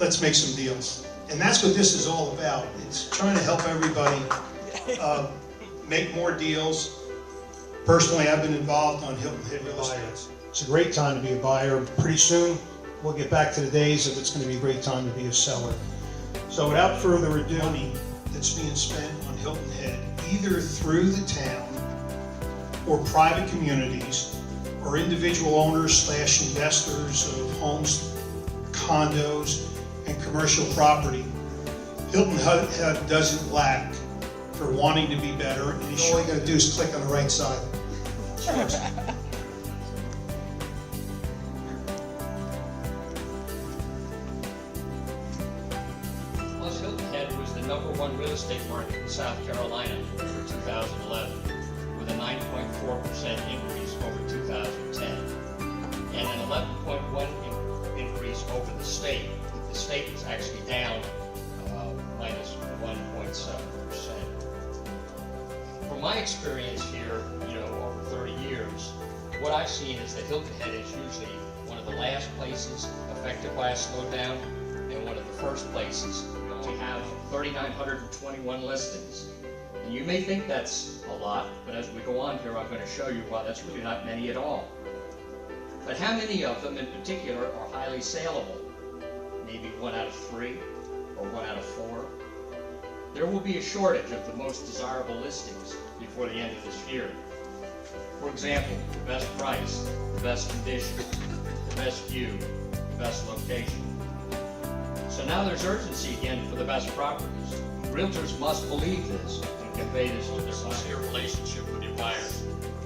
let's make some deals. And that's what this is all about. It's trying to help everybody make more deals. Personally, I've been involved on Hilton Head Real Estate. It's a great time to be a buyer. Pretty soon, we'll get back to the days of it's going to be a great time to be a seller. So without further ado, money that's being spent on Hilton Head, either through the town or private communities or individual owners / investors of homes, condos, and commercial property, Hilton Head doesn't lack for wanting to be better, and all you got to do is click on the right side. Cheers. Hilton Head was the #1 real estate market in South Carolina for 2011, with a 9.4% increase over 2010, and an 11.1% increase over the state. The state was actually down minus 1.7%. From my experience here, over 30 years, what I've seen is that Hilton Head is usually one of the last places affected by a slowdown and one of the first places. We have 3,921 listings. And you may think that's a lot, but as we go on here, I'm going to show you why that's really not many at all. But how many of them in particular are highly saleable? Maybe 1 out of 3 or 1 out of 4. There will be a shortage of the most desirable listings before the end of this year. For example, the best price, the best condition, the best view, the best location. So now there's urgency again for the best properties. Realtors must believe this and convey this to their sincere relationship with your buyers.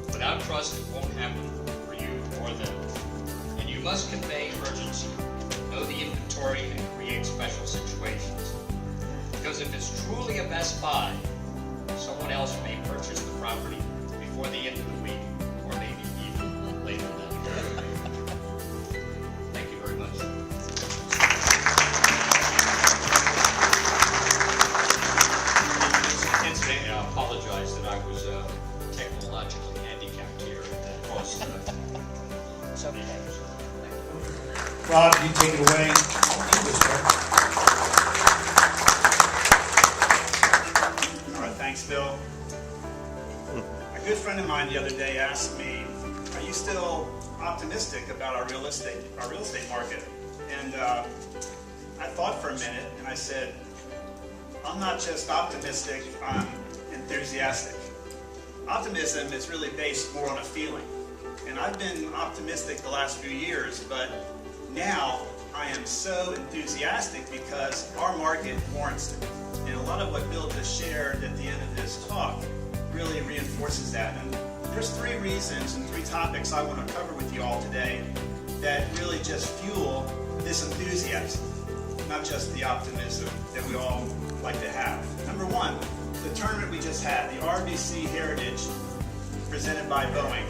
Without trust, it won't happen for you or them. And you must convey urgency. Know the inventory and create special situations. Because if it's truly a best buy, someone else may purchase the property before the end of the week, or maybe even later than that. Thank you very much. Incidentally, I apologize that I was technologically handicapped here and caused some issues. Rob, you take it away. I'll do this, right? Thanks, Bill. A good friend of mine the other day asked me, "Are you still optimistic about our real estate market?" And I thought for a minute, and I said, "I'm not just optimistic; I'm enthusiastic. Optimism is really based more on a feeling, and I've been optimistic the last few years, but now I am so enthusiastic because our market warrants it." And a lot of what Bill just shared at the end of this talk really reinforces that. And there's 3 reasons and 3 topics I want to cover with you all today that really just fuel this enthusiasm, not just the optimism that we all like to have. Number 1, the tournament we just had, the RBC Heritage presented by Boeing.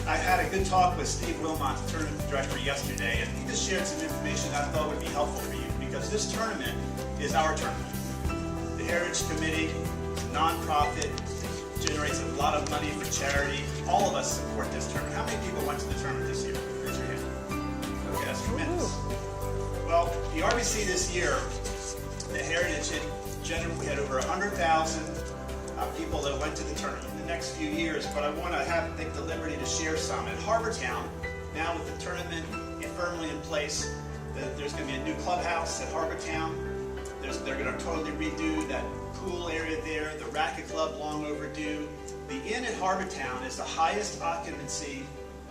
I had a good talk with Steve Wilmot, the tournament director, yesterday, and he just shared some information that I thought would be helpful for you, because this tournament is our tournament. The Heritage Committee is a non-profit, generates a lot of money for charity. All of us support this tournament. How many people went to the tournament this year? Raise your hand. Okay, that's tremendous. Well, the RBC this year, the Heritage we had over 100,000 people that went to the tournament in the next few years, but I want to take the liberty to share some. At Harbortown, now with the tournament firmly in place, there's going to be a new clubhouse at Harbortown. They're going to totally redo that pool area there, the racket club long overdue. The inn at Harbortown is the highest occupancy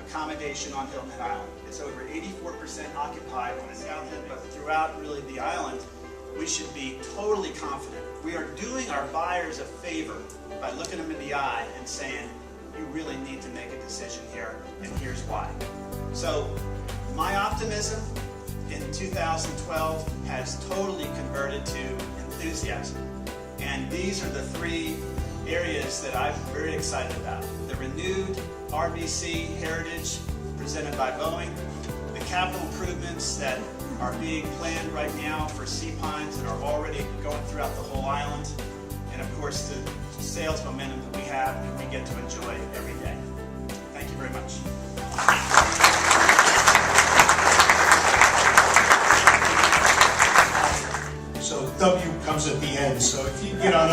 accommodation on Hilton Head Island. It's over 84% occupied on the south end, but throughout really the island, we should be totally confident. We are doing our buyers a favor by looking them in the eye and saying, you really need to make a decision here, and here's why. So my optimism in 2012 has totally converted to enthusiasm. And these are the 3 areas that I'm very excited about. The renewed RBC Heritage presented by Boeing, the capital improvements that are being planned right now for Sea Pines that are already going throughout the whole island, and of course the sales momentum that we have and we get to enjoy every day. Thank you very much.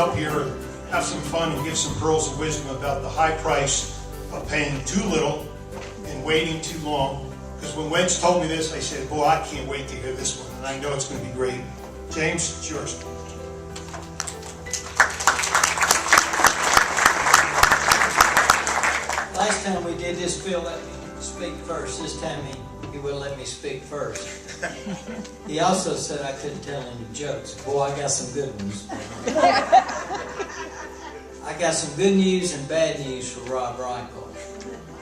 up here and have some fun and give some pearls of wisdom about the high price of paying too little and waiting too long. Because when Wedge told me this, I said, boy, I can't wait to hear this one, and I know it's going to be great. James, it's yours. Last time we did this, Phil let me speak first. This time he will let me speak first. He also said I couldn't tell any jokes. Boy, I got some good ones. I got some good news and bad news for Rob Reichel.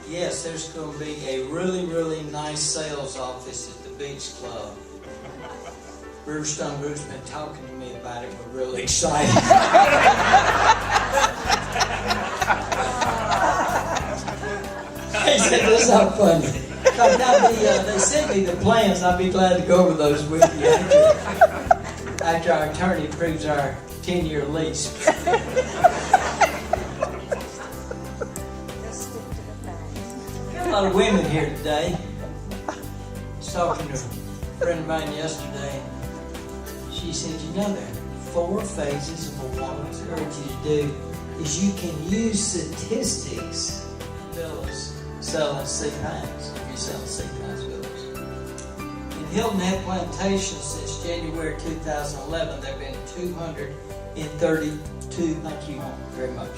Yes, there's going to be a really, really nice sales office at the Beach Club. Riverstone Group's been talking to me about it. We're really excited. He said, that's not funny. They sent me the plans. I'll be glad to go over those with you after our attorney approves our 10-year lease. Got a lot of women here today. I was talking to a friend of mine yesterday. She said, you know, there are 4 phases of what I encourage you to do is you can use statistics villas selling C-Pines if you're selling C-Pines villas. In Hilton Head Plantation since January 2011, there have been 232. Thank you very much.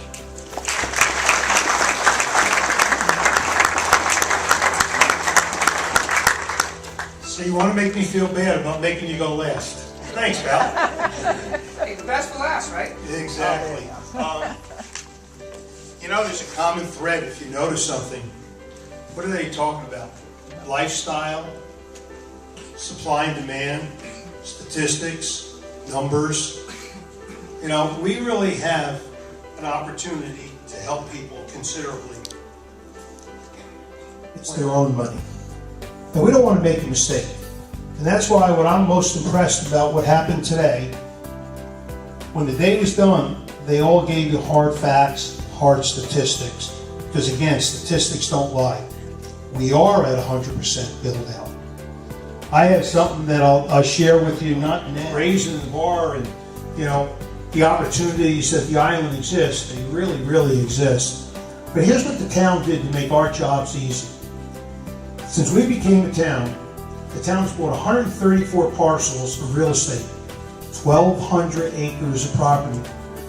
So you want to make me feel bad about making you go last. Thanks, Val. Hey, the best for last, right? Exactly. You know, there's a common thread if you notice something. What are they talking about? Lifestyle, supply and demand, statistics, numbers. You know, we really have an opportunity to help people considerably. It's their own money. And we don't want to make a mistake. And that's why what I'm most impressed about what happened today, when the day was done, they all gave you hard facts, hard statistics. Because again, statistics don't lie. We are at 100% build out. I have something that I'll share with you, not now. Raising the bar and, you know, the opportunities that the island exists, they really, really exist. But here's what the town did to make our jobs easy. Since we became a town, the town's bought 134 parcels of real estate, 1,200 acres of property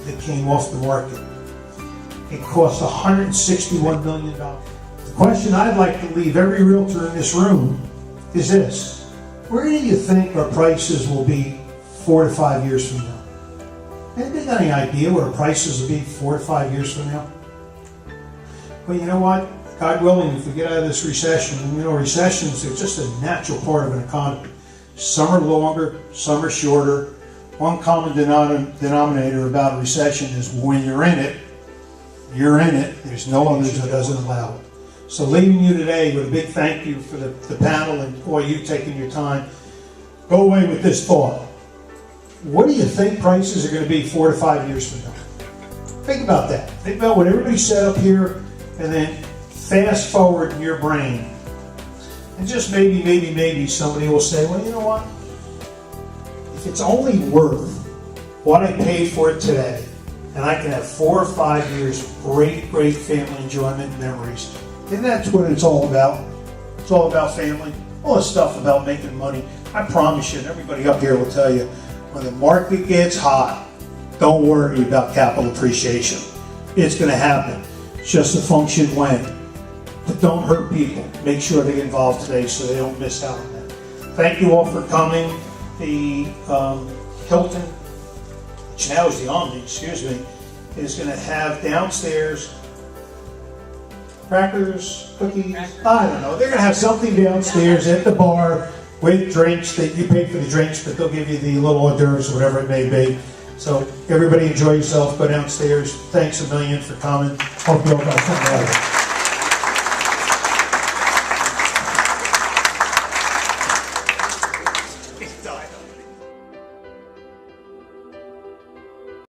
that came off the market. It cost $161 million. The question I'd like to leave every realtor in this room is this. Where do you think our prices will be 4 to 5 years from now? Anybody got any idea where our prices will be 4 to 5 years from now? Well, you know what? God willing, if we get out of this recession, and you know, recessions are just a natural part of an economy. Some are longer, some are shorter. One common denominator about a recession is when you're in it, you're in it. There's no others that doesn't allow it. So leaving you today with a big thank you for the panel and all you taking your time. Go away with this thought. What do you think prices are going to be 4 to 5 years from now? Think about that. Think about what everybody said up here, and then fast forward in your brain. And just maybe somebody will say, well, you know what? If it's only worth what I paid for it today, and I can have 4 or 5 years of great family enjoyment and memories, and that's what it's all about. It's all about family. All this stuff about making money. I promise you, and everybody up here will tell you, when the market gets hot, don't worry about capital appreciation. It's going to happen. It's just a function when. But don't hurt people. Make sure they get involved today so they don't miss out on that. Thank you all for coming. The Hilton, which now is the Omni, excuse me, is going to have downstairs crackers, cookies, I don't know. They're going to have something downstairs at the bar with drinks. That you pay for the drinks, but they'll give you the little hors d'oeuvres or whatever it may be. So everybody enjoy yourself. Go downstairs. Thanks a million for coming. Hope you all got something out of it.